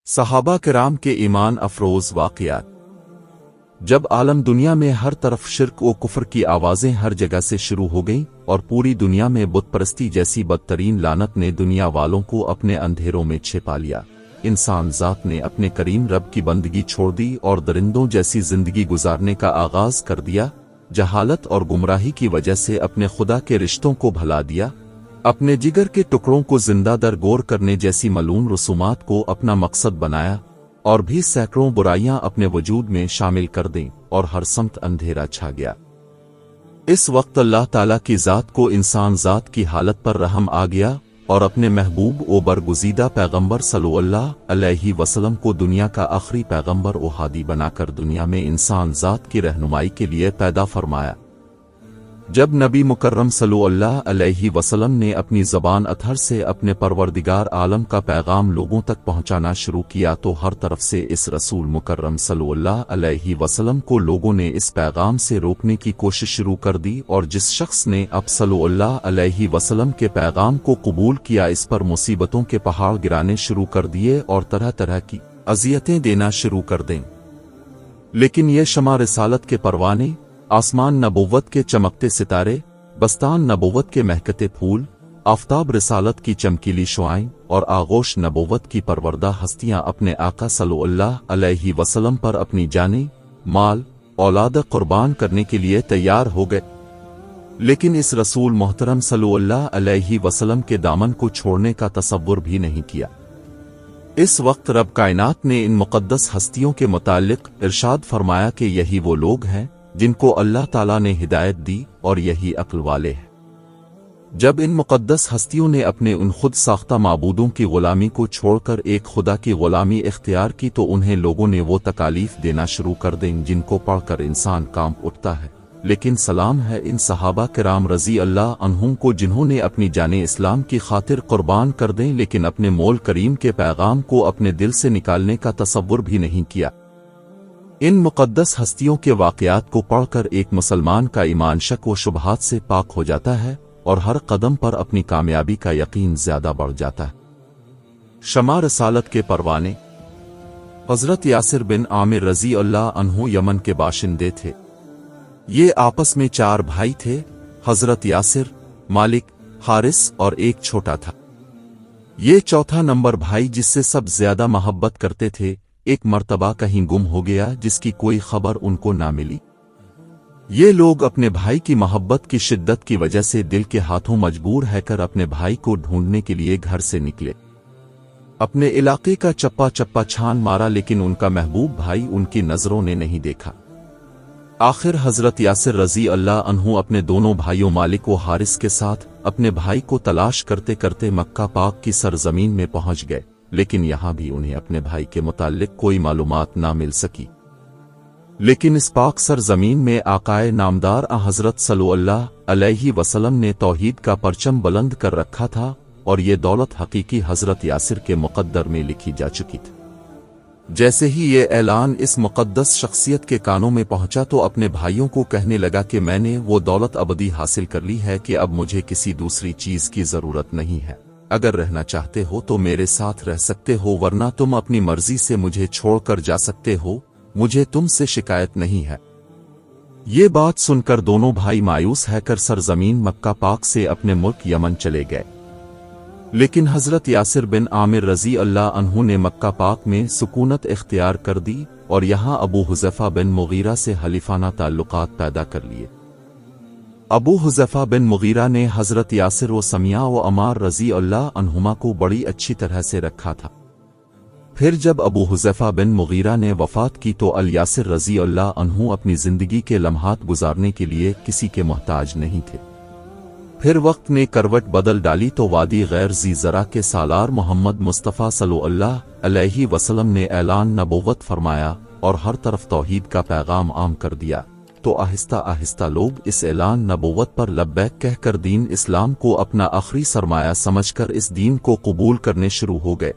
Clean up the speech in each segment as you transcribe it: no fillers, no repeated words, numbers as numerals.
صحابہ کرام کے ایمان افروز واقعات۔ جب عالم دنیا میں ہر طرف شرک و کفر کی آوازیں ہر جگہ سے شروع ہو گئیں اور پوری دنیا میں بت پرستی جیسی بدترین لعنت نے دنیا والوں کو اپنے اندھیروں میں چھپا لیا، انسان ذات نے اپنے کریم رب کی بندگی چھوڑ دی اور درندوں جیسی زندگی گزارنے کا آغاز کر دیا، جہالت اور گمراہی کی وجہ سے اپنے خدا کے رشتوں کو بھلا دیا، اپنے جگر کے ٹکڑوں کو زندہ در گور کرنے جیسی ملعون رسومات کو اپنا مقصد بنایا، اور بھی سینکڑوں برائیاں اپنے وجود میں شامل کر دیں اور ہر سمت اندھیرا چھا گیا۔ اس وقت اللہ تعالیٰ کی ذات کو انسان ذات کی حالت پر رحم آ گیا اور اپنے محبوب و برگزیدہ پیغمبر صلی اللہ علیہ وسلم کو دنیا کا آخری پیغمبر و ہادی بنا کر دنیا میں انسان ذات کی رہنمائی کے لیے پیدا فرمایا۔ جب نبی مکرم صلی اللہ علیہ وسلم نے اپنی زبان اطہر سے اپنے پروردگار عالم کا پیغام لوگوں تک پہنچانا شروع کیا تو ہر طرف سے اس رسول مکرم صلی اللہ علیہ وسلم کو لوگوں نے اس پیغام سے روکنے کی کوشش شروع کر دی، اور جس شخص نے اب صلی اللہ علیہ وسلم کے پیغام کو قبول کیا اس پر مصیبتوں کے پہاڑ گرانے شروع کر دیے اور طرح طرح کی اذیتیں دینا شروع کر دیں۔ لیکن یہ شمع رسالت کے پروانے، آسمان نبوت کے چمکتے ستارے، بستان نبوت کے مہکتے پھول، آفتاب رسالت کی چمکیلی شعائیں اور آغوش نبوت کی پروردہ ہستیاں اپنے آقا صلی اللہ علیہ وسلم پر اپنی جانیں، مال، اولاد قربان کرنے کے لیے تیار ہو گئے، لیکن اس رسول محترم صلی اللہ علیہ وسلم کے دامن کو چھوڑنے کا تصور بھی نہیں کیا۔ اس وقت رب کائنات نے ان مقدس ہستیوں کے متعلق ارشاد فرمایا کہ یہی وہ لوگ ہیں جن کو اللہ تعالیٰ نے ہدایت دی اور یہی عقل والے ہیں۔ جب ان مقدس ہستیوں نے اپنے ان خود ساختہ معبودوں کی غلامی کو چھوڑ کر ایک خدا کی غلامی اختیار کی تو انہیں لوگوں نے وہ تکالیف دینا شروع کر دیں جن کو پڑھ کر انسان کانپ اٹھتا ہے۔ لیکن سلام ہے ان صحابہ کرام رضی اللہ عنہم کو جنہوں نے اپنی جانیں اسلام کی خاطر قربان کر دیں لیکن اپنے مول کریم کے پیغام کو اپنے دل سے نکالنے کا تصور بھی نہیں کیا۔ ان مقدس ہستیوں کے واقعات کو پڑھ کر ایک مسلمان کا ایمان شک و شبہات سے پاک ہو جاتا ہے اور ہر قدم پر اپنی کامیابی کا یقین زیادہ بڑھ جاتا ہے۔ شمع رسالت کے پروانے۔ حضرت یاسر بن عامر رضی اللہ عنہ یمن کے باشندے تھے۔ یہ آپس میں 4 بھائی تھے، حضرت یاسر، مالک، حارث اور ایک چھوٹا تھا۔ یہ چوتھا نمبر بھائی جس سے سب زیادہ محبت کرتے تھے ایک مرتبہ کہیں گم ہو گیا جس کی کوئی خبر ان کو نہ ملی۔ یہ لوگ اپنے بھائی کی محبت کی شدت کی وجہ سے دل کے ہاتھوں مجبور ہے کر اپنے بھائی کو ڈھونڈنے کے لیے گھر سے نکلے۔ اپنے علاقے کا چپا چپا چھان مارا لیکن ان کا محبوب بھائی ان کی نظروں نے نہیں دیکھا۔ آخر حضرت یاسر رضی اللہ عنہ اپنے دونوں بھائیوں مالک و حارث کے ساتھ اپنے بھائی کو تلاش کرتے کرتے مکہ پاک کی سرزمین میں پہنچ گئے، لیکن یہاں بھی انہیں اپنے بھائی کے متعلق کوئی معلومات نہ مل سکی۔ لیکن اس پاک سرزمین میں آقائے نامدار حضرت صلی اللہ علیہ وسلم نے توحید کا پرچم بلند کر رکھا تھا اور یہ دولت حقیقی حضرت یاسر کے مقدر میں لکھی جا چکی تھی۔ جیسے ہی یہ اعلان اس مقدس شخصیت کے کانوں میں پہنچا تو اپنے بھائیوں کو کہنے لگا کہ میں نے وہ دولت ابدی حاصل کر لی ہے کہ اب مجھے کسی دوسری چیز کی ضرورت نہیں ہے۔ اگر رہنا چاہتے ہو تو میرے ساتھ رہ سکتے ہو ورنہ تم اپنی مرضی سے مجھے چھوڑ کر جا سکتے ہو، مجھے تم سے شکایت نہیں ہے۔ یہ بات سن کر دونوں بھائی مایوس ہے کر سرزمین مکہ پاک سے اپنے ملک یمن چلے گئے، لیکن حضرت یاسر بن عامر رضی اللہ عنہ نے مکہ پاک میں سکونت اختیار کر دی اور یہاں ابو حذیفہ بن مغیرہ سے حلیفانہ تعلقات پیدا کر لیے۔ ابو حذیفہ بن مغیرہ نے حضرت یاسر و سمیہ و عمار رضی اللہ عنہما کو بڑی اچھی طرح سے رکھا تھا۔ پھر جب ابو حذیفہ بن مغیرہ نے وفات کی تو الیاسر رضی اللہ عنہ اپنی زندگی کے لمحات گزارنے کے لیے کسی کے محتاج نہیں تھے۔ پھر وقت نے کروٹ بدل ڈالی تو وادی غیر ذی زرع کے سالار محمد مصطفیٰ صلی اللہ علیہ وسلم نے اعلان نبوت فرمایا اور ہر طرف توحید کا پیغام عام کر دیا، تو آہستہ آہستہ لوگ اس اعلان نبوت پر لبیک کہہ کر دین اسلام کو اپنا آخری سرمایہ سمجھ کر اس دین کو قبول کرنے شروع ہو گئے۔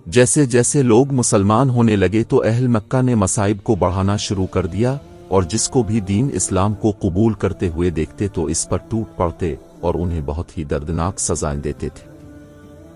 جیسے جیسے لوگ مسلمان ہونے لگے تو اہل مکہ نے مصائب کو بڑھانا شروع کر دیا، اور جس کو بھی دین اسلام کو قبول کرتے ہوئے دیکھتے تو اس پر ٹوٹ پڑتے اور انہیں بہت ہی دردناک سزائیں دیتے تھے۔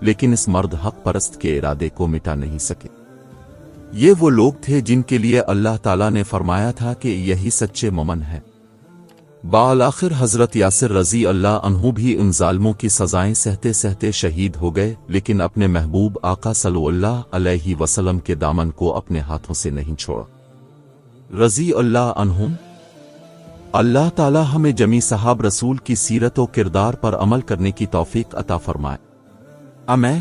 لیکن اس مرد حق پرست کے ارادے کو مٹا نہیں سکے۔ یہ وہ لوگ تھے جن کے لیے اللہ تعالیٰ نے فرمایا تھا کہ یہی سچے مومن ہیں۔ بالآخر حضرت یاسر رضی اللہ عنہ بھی ان ظالموں کی سزائیں سہتے سہتے شہید ہو گئے، لیکن اپنے محبوب آقا صلی اللہ علیہ وسلم کے دامن کو اپنے ہاتھوں سے نہیں چھوڑا رضی اللہ عنہم۔ اللہ تعالی ہمیں جمی صحاب رسول کی سیرت و کردار پر عمل کرنے کی توفیق عطا فرمائے، آمین۔